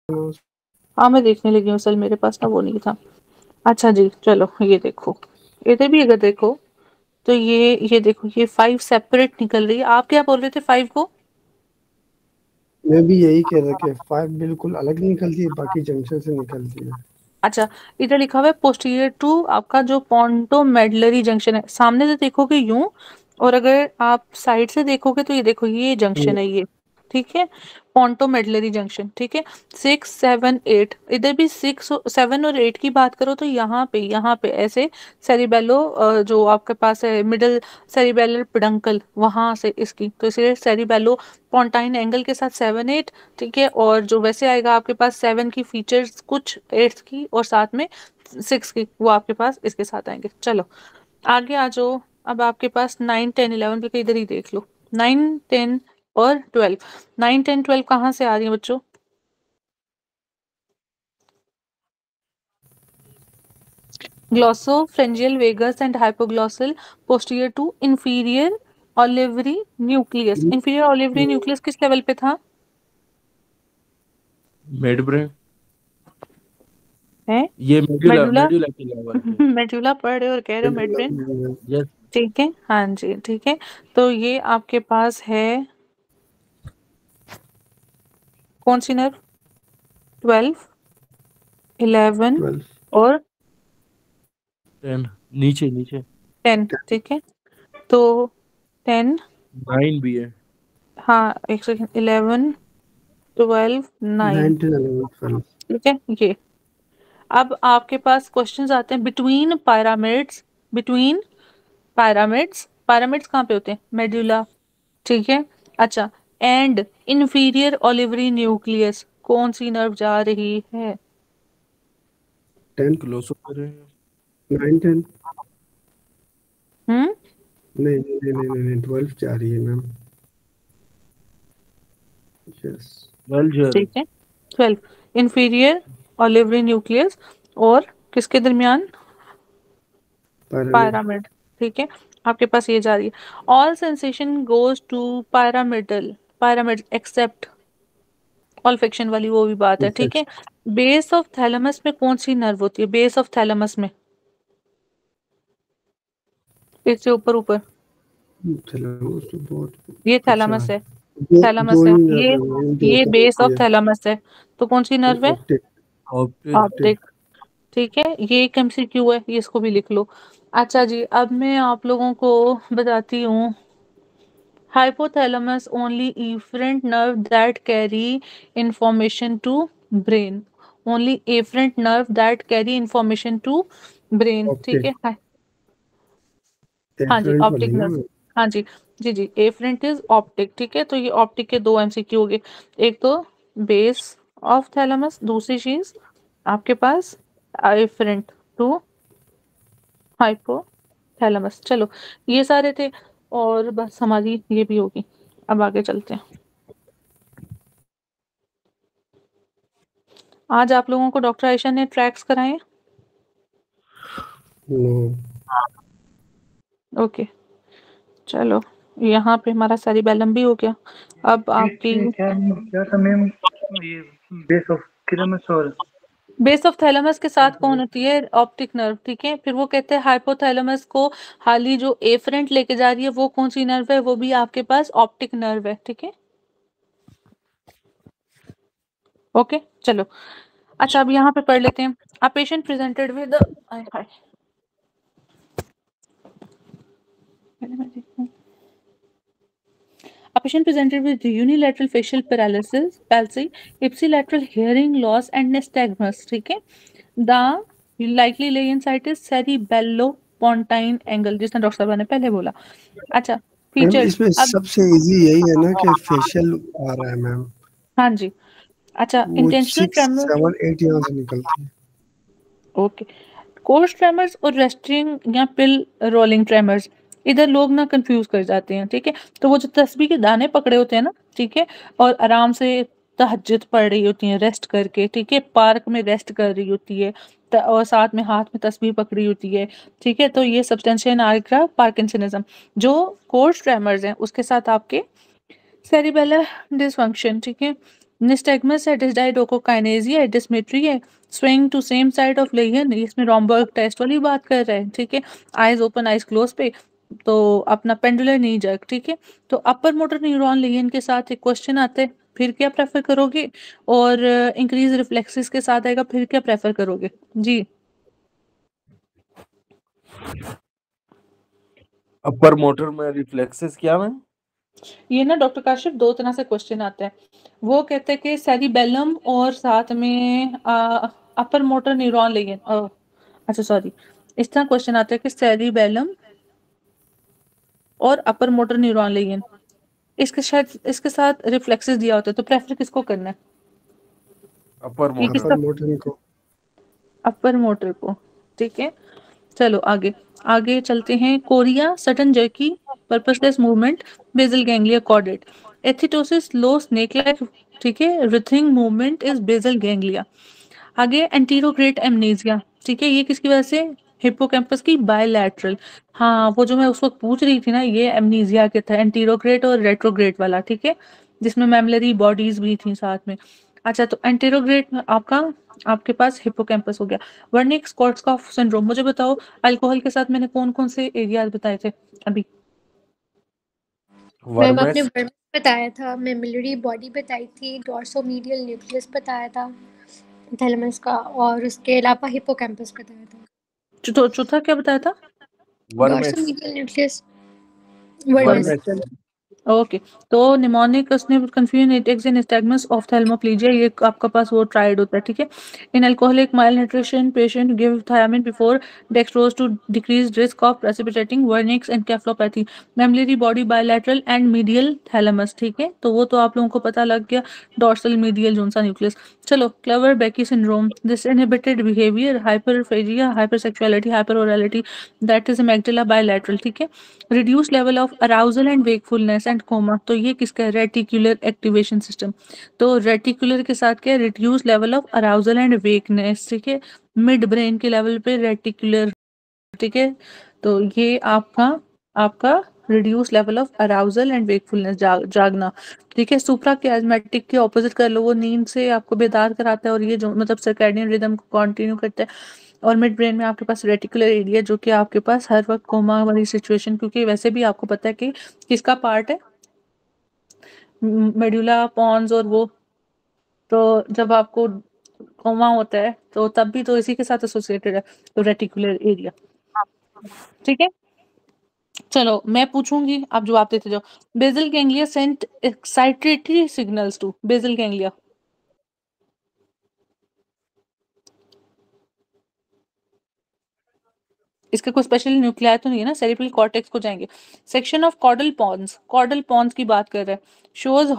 हाँ मैं देखने लगी हूँ, असल मेरे पास ना वो नहीं था। अच्छा जी चलो ये देखो, इधर भी अगर देखो तो ये देखो, ये 5 सेपरेट निकल रही है। आप क्या बोल रहे थे 5 को? मैं भी यही कह रहा कि 5 बिल्कुल अलग निकलती है, बाकी जंक्शन से निकलती है। अच्छा, इधर लिखा हुआ है पोस्टीरियर टू आपका जो पोंटो मेडलरी जंक्शन है, सामने से देखोगे यूं, और अगर आप साइड से देखोगे तो ये देखो ये जंक्शन है ये, ठीक है, पोंटो मेडलरी जंक्शन, ठीक है। 6, 7, 8, इधर भी 6, 7 और 8 की बात करो तो यहाँ पे ऐसे सेरिबेलो जो आपके पास है मिडल सेरिबेलर पिडंकल, वहां से इसकी, तो इसलिए सेरिबेलो पोंटाइन एंगल के साथ 7, 8, ठीक है। और जो वैसे आएगा आपके पास 7 की फीचर्स कुछ, 8 की और साथ में 6 की, वो आपके पास इसके साथ आएंगे। चलो आगे आ जाओ। अब आपके पास 9, 10, 11 पे इधर ही देख लो। 9, 10 और 12, 9, 10, 12 कहाँ से आ रही है बच्चों? Glossopharyngeal vagus and hypoglossal posterior to inferior olivary nucleus. Inferior olivary nucleus किस लेवल पे था? मिड ब्रेन, है ये मेडुला मेडुला। मेडुला के लेवल पे। मेडुला पढ़ रहे हो और कह रहे हो मिड ब्रेन। यस। ठीक है, हाँ जी ठीक है। तो ये आपके पास है कौन सी नर्व? 12, 11 12। और 10, नीचे नीचे। 10, ठीक है। तो 10, 9 भी है। हाँ एक सेकेंड, 11, 12, 9, 9, 10, 11, 12। ठीक है ये। अब आपके पास क्वेश्चंस आते हैं between pyramids, between pyramids, pyramids कहाँ पे होते हैं? मेडुला, ठीक है। अच्छा, एंड इंफीरियर ऑलिवरी न्यूक्लियस, कौन सी नर्व जा रही है? 10, क्लोज कर रहे हैं। 9, 10। हम्म, नहीं नहीं नहीं नहीं नहीं, 12 जा रही है मैम। यस। वेल जर। ठीक है। 12 इंफीरियर ऑलिवरी न्यूक्लियस और किसके दरमियान? पैरामिड। पायरामिड, ठीक है। आपके पास ये जा रही है, all sensation goes to pyramidal, pyramid except olfaction वाली वो भी बात है, ठीक है। बेस ऑफ थैलेमस में कौन सी नर्व होती है? बेस ऑफ थैलेमस में, इससे ऊपर ऊपर, चलो वो तो बहुत ये अच्छा थैलेमस है। है, दो थैलेमस है ही ये नर्व हैं, दो ये तो बेस होती ऑफ है। थैलेमस है। तो कौन सी नर्व है? ऑप्टिक। ऑप्टिक। ऑप्टिक। ऑप्टिक, ठीक है। ये एक एमसीक्यू है, ये इसको भी लिख लो। अच्छा जी, अब मैं आप लोगों को बताती हूँ, hypothalamus only efferent nerve that carry information to brain, only efferent nerve that carry information to brain, ठीक ऑप्टिक है। हाँ जी डिफरेंट ऑप्टिक वाली ना नर्व, मैम। हाँ जी, जी जी एफरेंट इज ऑप्टिक, ठीक है। तो ये ऑप्टिक के दो एमसीक्यू हो गए, एक तो बेस ऑफ थैलेमस, दूसरी चीज आपके पास एफरेंट टू हाइपोथैलेमस। चलो ये सारे थे, और बस हमारी ये भी होगी। अब आगे चलते हैं। आज आप लोगों को डॉक्टर आयशा ने ट्रैक्स कराए? नो। ओके, चलो यहाँ पे हमारा सेरिबेलम भी हो गया। अब आपकी क्या क्या था मैम, ये बेस ऑफ थैलेमस और बेस ऑफ थैलेमस के साथ कौन होती है? ऑप्टिक नर्व, ठीक है। फिर वो कहते हैं हाइपोथैलेमस को हाली जो एफरेंट लेके जा रही है वो कौन सी नर्व है? वो भी आपके पास ऑप्टिक नर्व है, ठीक है। ओके चलो, अच्छा अब यहाँ पे पढ़ लेते हैं। A patient presented with A patient presented with unilateral facial paralysis, palsy, ipsilateral hearing loss, and nystagmus. ठीक है, the likely lay site is cerebellopontine angle, जिसने डॉक्टर साहब ने पहले बोला। अच्छा, मैम फीचर्स इसमें अब, सबसे इजी यही है ना कि फेशियल आ रहा है मैम। हाँ जी। अच्छा, वो इंटेंशनल 6, ट्रेमर, 7, 8 यहाँ से निकलती है। ओके। कोर्स ट्रेमर्स और रेस्टिंग या पिल रोलिंग ट्रेमर्स, इधर लोग ना कंफ्यूज कर जाते हैं, ठीक है। तो वो जो तस्बीह के दाने पकड़े होते हैं ना, ठीक है, और आराम से तहज्जुद पढ़ रही होती हैं रेस्ट करके, ठीक है, पार्क में रेस्ट कर रही होती है, और साथ में हाथ में तस्बीह पकड़ी होती है, ठीक है। तो ये सब्सटेंशिया निग्रा पार्किंसनिज्म। जो कोर्स ट्रेमर्स हैं उसके साथ आपके सेरिबेलर डिसफंक्शन, ठीक है। निस्टैगमस है, डिसडाइडोकोकाइनेसिया है, डिस्मेट्री है, swing to same side of lesion, इसमें रोम्बर्ग टेस्ट वाली बात कर रहे हैं, ठीक है। आइज ओपन आइज क्लोज पे, तो अपना पेंडुलर नी जर्क, ठीक है। तो अपर मोटर न्यूरॉन लेयन के साथ एक क्वेश्चन आता है, फिर क्या प्रेफर करोगे? और इंक्रीज रिफ्लेक्सेस के साथ आएगा, फिर क्या प्रेफर करोगे? जी अपर मोटर में रिफ्लेक्सेस क्या में? ये ना डॉक्टर काशिफ दो तरह से क्वेश्चन आते हैं। वो कहते हैं कि सेरिबेलम और साथ में अपर मोटर न्यूरॉन लेयन, अच्छा सॉरी, इस तरह क्वेश्चन आता है कि सेरिबेलम और अपर मोटर न्यूरॉन लेयन, इसके शायद इसके साथ रिफ्लेक्सेस दिया होता है, तो प्रेफर किसको करना है? अपर ये मोटर। किसका? अपर मोटर को। अपर मोटर को, ठीक है। चलो आगे आगे चलते हैं। Chorea sudden jerky purposeless movement basal ganglia caudate, athetosis low snake like, ठीक है, writhing movement is basal ganglia. आगे एंटीरोग्रेट एमनेजिया, ठीक है, ये किसकी वजह से? हिप्पोकैम्पस की बायलैटरल। हाँ वो जो मैं उस वक्त पूछ रही थी ना, ये एमनीजिया के था, एंटीरोग्रेट और रेट्रोग्रेट वाला, ठीक है, जिसमें मेमलरी बॉडीज भी थी साथ में। अच्छा तो एंटीरोग्रेट में आपका आपके पास हिप्पोकैम्पस हो गया। वर्निक स्कॉर्ट्सकॉफ सिंड्रोम, मुझे बताओ अल्कोहल के साथ मैंने कौन कौन से एरियाज बताए थे अभी? मैम आपने वर्मेस। वर्म बताया था, मेमोरी बॉडी बताई थी, डोर्सोमीडियल न्यूक्लियस बताया था थैलेमस का, और उसके अलावा हिप्पोकैम्पस बताया था। चौथा क्या बताया था? Vermis. Dorsomedial nucleus, vermis. Vermis. Okay, तो निमोनिक उसने confusion ataxia and nystagmus ophthalmoplegia, ये आपका पास वो ट्राइड होता है, ठीक है। In alcoholic mild nutrition patient give thiamine before dextrose to decrease risk of precipitating Wernicke's encephalopathy, mammillary body bilateral and medial thalamus, ठीक है, तो वो तो आप लोगों को पता लग गया, डॉर्सल मीडियल जोनसा न्यूक्लियस। चलो Kluver Bucy syndrome, disinhibited behaviour, hyperphagia, hypersexuality, hyperorality, that is amygdala bilateral, ठीक है। Reduce level of arousal and wakefulness and coma, तो ये किसका है? Reticular activation system. तो रेटिकुलर के साथ क्या? Reduce level of arousal and wakeness, ठीक है, मिड ब्रेन के लेवल पे रेटिकुलर, ठीक है। तो ये आपका आपका reduce level of arousal and wakefulness, जागना, ठीक है। सुप्रा कियास्मेटिक के ऑपोजिट कर लो, वो नींद से आपको बेदार कराता है, और ये जो मतलब सर्कैडियन रिदम को कंटिन्यू करता है। और मिड ब्रेन में आपके पास रेटिकुलर एरिया, जो कि आपके पास हर वक्त कोमा वाली सिचुएशन, क्योंकि वैसे भी आपको पता है कि किसका पार्ट है, मेडुला पॉन्स, और वो तो जब आपको कोमा होता है तो तब भी तो इसी के साथ एसोसिएटेड है, तो रेटिकुलर एरिया, ठीक है। चलो मैं पूछूंगी, आप जवाब देते जाओ। Basal ganglia sent excitatory signals to basal ganglia, इसका कोई स्पेशल न्यूक्लियाई तो नहीं है ना, सेरिब्रल कॉर्टेक्स को जाएंगे। सेक्शन ऑफ कॉर्डल पॉन्स की बात कर रहे हैं, शोज